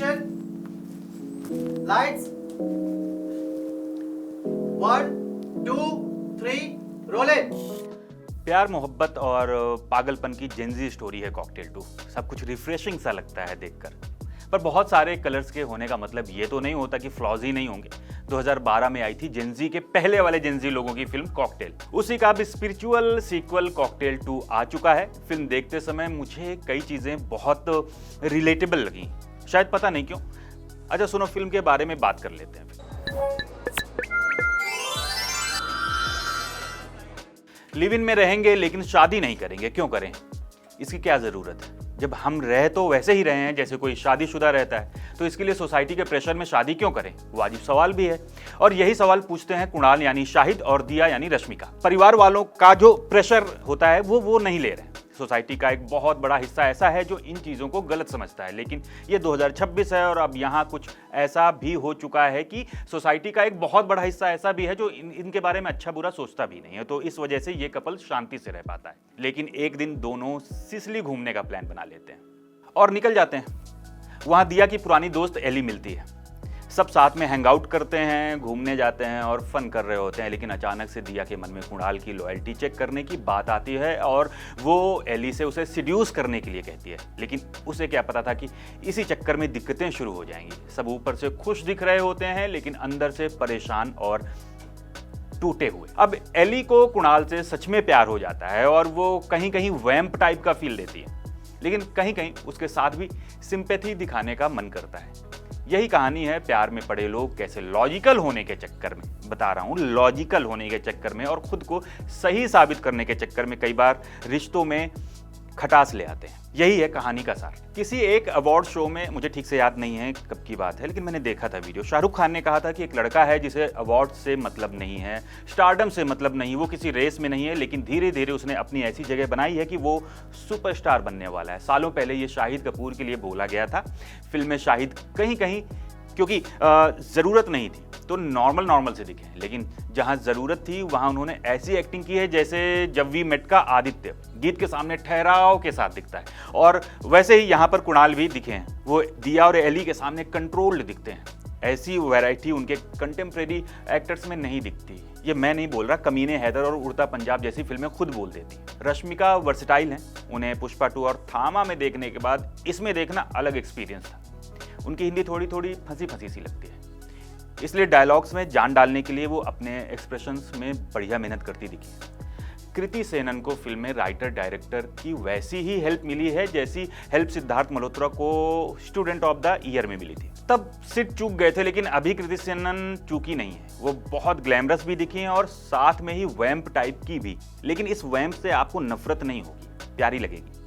Action, lights, 1 2 3 role it. प्यार मोहब्बत और पागलपन की जेंजी स्टोरी है कॉकटेल 2। सब कुछ रिफ्रेशिंग सा लगता है देखकर, पर बहुत सारे कलर्स के होने का मतलब ये तो नहीं होता कि फ्लॉज ही नहीं होंगे। 2012 में आई थी जेंजी के पहले वाले जेंजी लोगों की फिल्म कॉकटेल, उसी का अब स्पिरिचुअल सीक्वल कॉकटेल 2 आ चुका है। फिल्म देखते समय मुझे कई चीजें बहुत रिलेटेबल लगी, शायद पता नहीं क्यों। अच्छा सुनो, फिल्म के बारे में बात कर लेते हैं। लिव इन में रहेंगे लेकिन शादी नहीं करेंगे, क्यों करें? इसकी क्या जरूरत है? जब हम रह तो वैसे ही रहे हैं जैसे कोई शादीशुदा रहता है, तो इसके लिए सोसाइटी के प्रेशर में शादी क्यों करें? वाजिब सवाल भी है, और यही सवाल पूछते हैं कुणाल यानी शाहिद और दिया यानी रश्मिका। परिवार वालों का जो प्रेशर होता है वो नहीं ले रहे हैं। सोसाइटी का एक बहुत बड़ा हिस्सा ऐसा है जो इन चीज़ों को गलत समझता है, लेकिन ये 2026 है और अब यहाँ कुछ ऐसा भी हो चुका है कि सोसाइटी का एक बहुत बड़ा हिस्सा ऐसा भी है जो इनके बारे में अच्छा बुरा सोचता भी नहीं है। तो इस वजह से ये कपल शांति से रह पाता है। लेकिन एक दिन दोनों सिसिली घूमने का प्लान बना लेते हैं और निकल जाते हैं। वहाँ दिया की पुरानी दोस्त एली मिलती है। सब साथ में हैंग आउट करते हैं, घूमने जाते हैं और फन कर रहे होते हैं, लेकिन अचानक से दिया के मन में कुणाल की लॉयल्टी चेक करने की बात आती है और वो एली से उसे सिड्यूस करने के लिए कहती है। लेकिन उसे क्या पता था कि इसी चक्कर में दिक्कतें शुरू हो जाएंगी। सब ऊपर से खुश दिख रहे होते हैं लेकिन अंदर से परेशान और टूटे हुए। अब एली को कुणाल से सच में प्यार हो जाता है और वो कहीं कहीं वैम्प टाइप का फील देती है, लेकिन कहीं कहीं उसके साथ भी सिंपैथी दिखाने का मन करता है। यही कहानी है प्यार में पड़े लोग कैसे लॉजिकल होने के चक्कर में, बता रहा हूं, लॉजिकल होने के चक्कर में और खुद को सही साबित करने के चक्कर में कई बार रिश्तों में खटास ले आते हैं। यही है कहानी का सार। किसी एक अवार्ड शो में, मुझे ठीक से याद नहीं है कब की बात है, लेकिन मैंने देखा था वीडियो, शाहरुख खान ने कहा था कि एक लड़का है जिसे अवार्ड से मतलब नहीं है, स्टारडम से मतलब नहीं, वो किसी रेस में नहीं है, लेकिन धीरे धीरे उसने अपनी ऐसी जगह बनाई है कि वो सुपरस्टार बनने वाला है। सालों पहले ये शाहिद कपूर के लिए बोला गया था। फिल्म में शाहिद कहीं कहीं क्योंकि ज़रूरत नहीं थी तो नॉर्मल से दिखे, लेकिन जहां ज़रूरत थी वहां उन्होंने ऐसी एक्टिंग की है जैसे जब वी मेट का आदित्य गीत के सामने ठहराव के साथ दिखता है। और वैसे ही यहाँ पर कुणाल भी दिखे हैं, वो दिया और एली के सामने कंट्रोल्ड दिखते हैं। ऐसी वैरायटी उनके कंटेम्प्रेरी एक्टर्स में नहीं दिखती। ये मैं नहीं बोल रहा, कमीने हैदर और उड़ता पंजाब जैसी फिल्में खुद बोल देती। रश्मिका वर्सेटाइल हैं, उन्हें पुष्पा 2 और थामा में देखने के बाद इसमें देखना अलग एक्सपीरियंस था। उनकी हिंदी थोड़ी थोड़ी फंसी सी लगती है, इसलिए डायलॉग्स में जान डालने के लिए वो अपने एक्सप्रेशंस में बढ़िया मेहनत करती दिखी। कृति सेनन को फिल्म में राइटर डायरेक्टर की वैसी ही हेल्प मिली है जैसी हेल्प सिद्धार्थ मल्होत्रा को स्टूडेंट ऑफ द ईयर में मिली थी। तब सिट चूक गए थे, लेकिन अभी कृति सेनन चूकी नहीं है। वो बहुत ग्लैमरस भी दिखी हैं और साथ में ही वैम्प टाइप की भी, लेकिन इस वैम्प से आपको नफरत नहीं होगी, प्यारी लगेगी।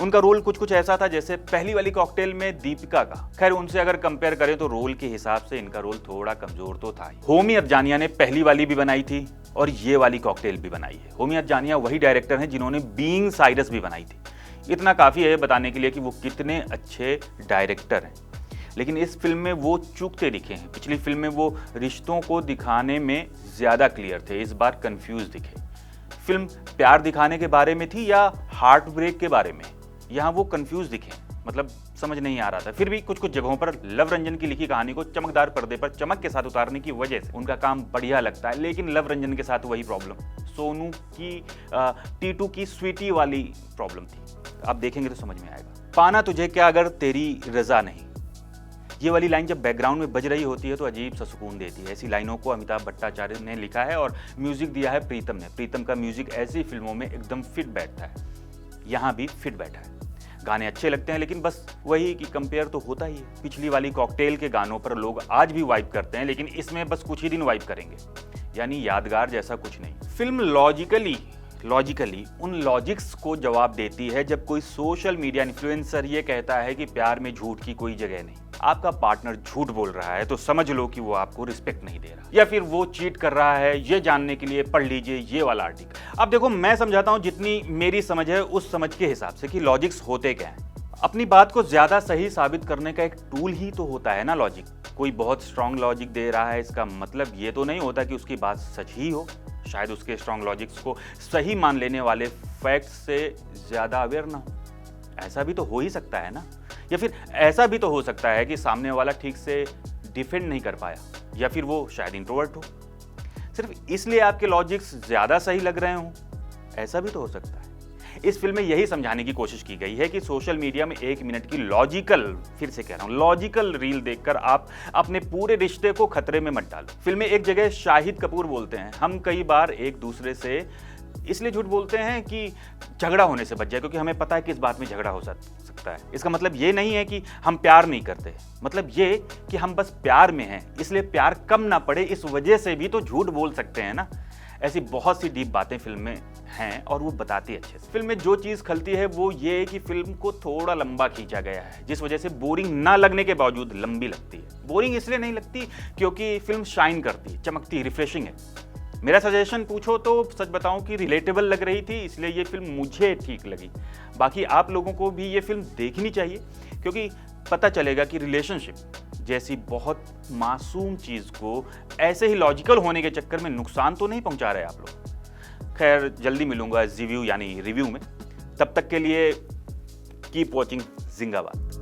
उनका रोल कुछ ऐसा था जैसे पहली वाली कॉकटेल में दीपिका का। खैर उनसे अगर कंपेयर करें तो रोल के हिसाब से इनका रोल थोड़ा कमजोर तो था ही। होमी अफजानिया ने पहली वाली भी बनाई थी और ये वाली कॉकटेल भी बनाई है। होमी अफजानिया वही डायरेक्टर हैं जिन्होंने बीइंग साइरस भी बनाई थी। इतना काफी है बताने के लिए कि वो कितने अच्छे डायरेक्टर हैं, लेकिन इस फिल्म में वो चूकते दिखे हैं। पिछली फिल्म में वो रिश्तों को दिखाने में ज्यादा क्लियर थे, इस बार कंफ्यूज दिखे। फिल्म प्यार दिखाने के बारे में थी या हार्ट ब्रेक के बारे में, यहाँ वो कंफ्यूज दिखे, मतलब समझ नहीं आ रहा था। फिर भी कुछ कुछ जगहों पर लव रंजन की लिखी कहानी को चमकदार पर्दे पर चमक के साथ उतारने की वजह से उनका काम बढ़िया लगता है। लेकिन लव रंजन के साथ वही प्रॉब्लम, सोनू की टीटू की स्वीटी वाली प्रॉब्लम थी। आप देखेंगे तो समझ में आएगा। पाना तुझे क्या अगर तेरी रजा नहीं, ये वाली लाइन जब बैकग्राउंड में बज रही होती है तो अजीब सा सुकून देती है। ऐसी लाइनों को अमिताभ भट्टाचार्य ने लिखा है और म्यूजिक दिया है प्रीतम ने। प्रीतम का म्यूजिक ऐसी फिल्मों में एकदम फिट बैठता है, यहाँ भी फिट बैठा है। गाने अच्छे लगते हैं, लेकिन बस वही कि कंपेयर तो होता ही है। पिछली वाली कॉकटेल के गानों पर लोग आज भी वाइब करते हैं, लेकिन इसमें बस कुछ ही दिन वाइब करेंगे, यानी यादगार जैसा कुछ नहीं। फिल्म लॉजिकली उन लॉजिक्स को जवाब देती है जब कोई सोशल मीडिया इन्फ्लुएंसर ये कहता है कि प्यार में झूठ की कोई जगह नहीं। आपका पार्टनर झूठ बोल रहा है तो समझ लो कि वो आपको रिस्पेक्ट नहीं दे रहा, या फिर वो चीट कर रहा है, ये जानने के लिए पढ़ लीजिए ये वाला आर्टिकल। अब देखो, मैं समझाता हूं जितनी मेरी समझ है उस समझ के हिसाब से कि लॉजिक्स होते क्या हैं। अपनी बात को ज्यादा सही साबित करने का एक टूल ही तो होता है ना लॉजिक। कोई बहुत स्ट्रांग लॉजिक दे रहा है, इसका मतलब ये तो नहीं होता कि उसकी बात सच ही हो। शायद उसके स्ट्रांग लॉजिक्स को सही मान लेने वाले फैक्ट्स से ज्यादा अवेयर ना हो, ऐसा भी तो हो ही सकता है ना। या फिर ऐसा भी तो हो सकता है कि सामने वाला ठीक से डिफेंड नहीं कर पाया, या फिर वो शायद इंट्रोवर्ट हो, सिर्फ इसलिए आपके लॉजिक्स ज्यादा सही लग रहे हों, ऐसा भी तो हो सकता है। इस फिल्म में यही समझाने की कोशिश की गई है कि सोशल मीडिया में 1 मिनट की लॉजिकल, फिर से कह रहा हूं, लॉजिकल रील देखकर आप अपने पूरे रिश्ते को खतरे में मत डालो। फिल्म में एक जगह शाहिद कपूर बोलते हैं, हम कई बार एक दूसरे से इसलिए झूठ बोलते हैं कि झगड़ा होने से बच जाए, क्योंकि हमें पता है कि इस बात में झगड़ा हो सकता है। इसका मतलब ये नहीं है कि हम प्यार नहीं करते, मतलब ये कि हम बस प्यार में हैं, इसलिए प्यार कम ना पड़े, इस वजह से भी तो झूठ बोल सकते हैं ना। ऐसी बहुत सी डीप बातें फिल्म में हैं और वो बताती अच्छे से। फिल्म में जो चीज़ खलती है वो ये कि फिल्म को थोड़ा लंबा खींचा गया है, जिस वजह से बोरिंग ना लगने के बावजूद लंबी लगती है। बोरिंग इसलिए नहीं लगती क्योंकि फिल्म शाइन करती, चमकती, रिफ्रेशिंग है। मेरा सजेशन पूछो तो सच बताऊं कि रिलेटेबल लग रही थी, इसलिए ये फिल्म मुझे ठीक लगी। बाकी आप लोगों को भी ये फिल्म देखनी चाहिए, क्योंकि पता चलेगा कि रिलेशनशिप जैसी बहुत मासूम चीज़ को ऐसे ही लॉजिकल होने के चक्कर में नुकसान तो नहीं पहुंचा रहे आप लोग। खैर, जल्दी मिलूंगा रिव्यू में। तब तक के लिए कीप वॉचिंग जिंगाबाद।